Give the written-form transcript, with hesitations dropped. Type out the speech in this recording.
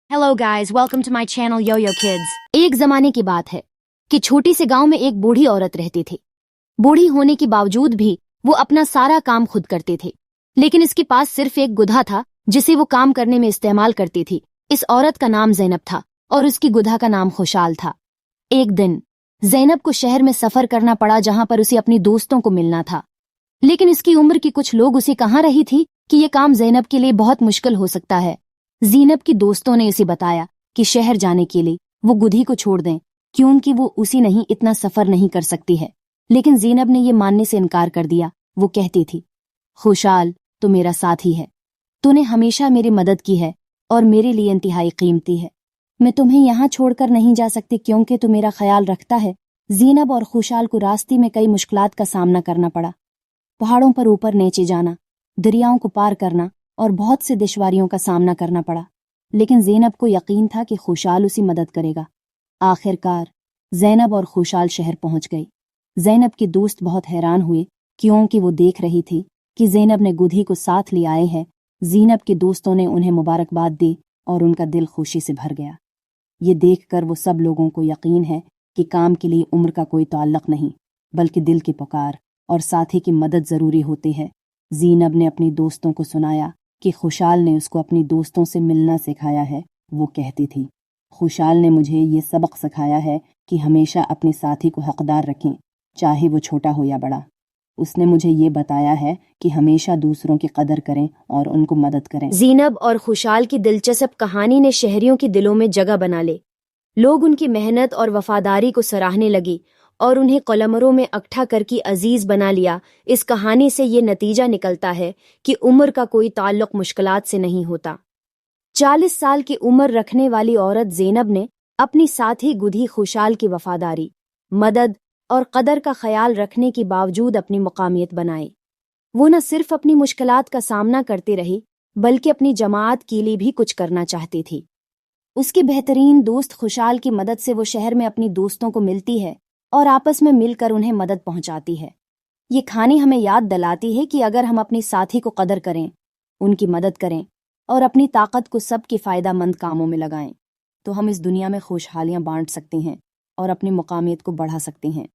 Hello guys, welcome to my channel Yo-Yo Kids। एक जमाने की बात है कि छोटी से गांव में एक बूढ़ी औरत रहती थी। बूढ़ी होने के बावजूद भी वो अपना सारा काम खुद करती थी, लेकिन इसके पास सिर्फ एक गुधा था जिसे वो काम करने में इस्तेमाल करती थी। इस औरत का नाम ज़ैनब था और उसकी गुधा का नाम खुशहाल था। एक दिन ज़ैनब को शहर में सफर करना पड़ा जहां पर उसे अपनी दोस्तों को मिलना था, लेकिन इसकी उम्र की कुछ लोग उसे कहा रही थी कि ये काम ज़ैनब के लिए बहुत मुश्किल हो सकता है। ज़ैनब की दोस्तों ने उसे बताया कि शहर जाने के लिए वो गुधी को छोड़ दें, क्योंकि वो उसी नहीं इतना सफर नहीं कर सकती है। लेकिन ज़ैनब ने ये मानने से इनकार कर दिया। वो कहती थी, खुशहाल तो मेरा साथी है, तूने हमेशा मेरी मदद की है और मेरे लिए इंतहाई कीमती है। मैं तुम्हें यहाँ छोड़कर नहीं जा सकती क्योंकि तू मेरा ख्याल रखता है। ज़ैनब और खुशहाल को रास्ते में कई मुश्किलात का सामना करना पड़ा। पहाड़ों पर ऊपर नीचे जाना, दरियाओं को पार करना और बहुत से दुश्वारियों का सामना करना पड़ा, लेकिन ज़ैनब को यकीन था कि खुशहाल उसी मदद करेगा। आखिरकार ज़ैनब और खुशहाल शहर पहुंच गई। ज़ैनब के दोस्त बहुत हैरान हुए क्योंकि वो देख रही थी कि ज़ैनब ने गुधी को साथ ले आए हैं। ज़ैनब के दोस्तों ने उन्हें मुबारकबाद दी और उनका दिल खुशी से भर गया। ये देखकर वो सब लोगों को यकीन है कि काम के लिए उम्र का कोई ताल्लुक नहीं, बल्कि दिल की पुकार और साथी की मदद ज़रूरी होती है। ज़ैनब ने अपनी दोस्तों को सुनाया कि खुशहाल ने उसको अपनी दोस्तों से मिलना सिखाया है। वो कहती थी, खुशहाल ने मुझे ये सबक सिखाया है कि हमेशा अपने साथी को हकदार रखें, चाहे वो छोटा हो या बड़ा। उसने मुझे ये बताया है कि हमेशा दूसरों की कदर करें और उनको मदद करें। ज़ैनब और खुशहाल की दिलचस्प कहानी ने शहरियों के दिलों में जगह बना ली। लोग उनकी मेहनत और वफादारी को सराहने लगी और उन्हें कलमरों में इकट्ठा करके अजीज बना लिया। इस कहानी से ये नतीजा निकलता है कि उम्र का कोई ताल्लुक मुश्किलात से नहीं होता। 40 साल की उम्र रखने वाली औरत ज़ैनब ने अपनी साथी गुधी खुशहाल की वफादारी, मदद और कदर का ख्याल रखने के बावजूद अपनी मुकामियत बनाई। वो न सिर्फ अपनी मुश्किलात का सामना करती रही, बल्कि अपनी जमात के लिए भी कुछ करना चाहती थी। उसकी बेहतरीन दोस्त खुशहाल की मदद से वो शहर में अपनी दोस्तों को मिलती है और आपस में मिलकर उन्हें मदद पहुंचाती है। ये कहानी हमें याद दिलाती है कि अगर हम अपनी साथी को कदर करें, उनकी मदद करें और अपनी ताकत को सबके फ़ायदेमंद कामों में लगाएं, तो हम इस दुनिया में खुशहालियां बांट सकते हैं और अपनी मुकामियत को बढ़ा सकते हैं।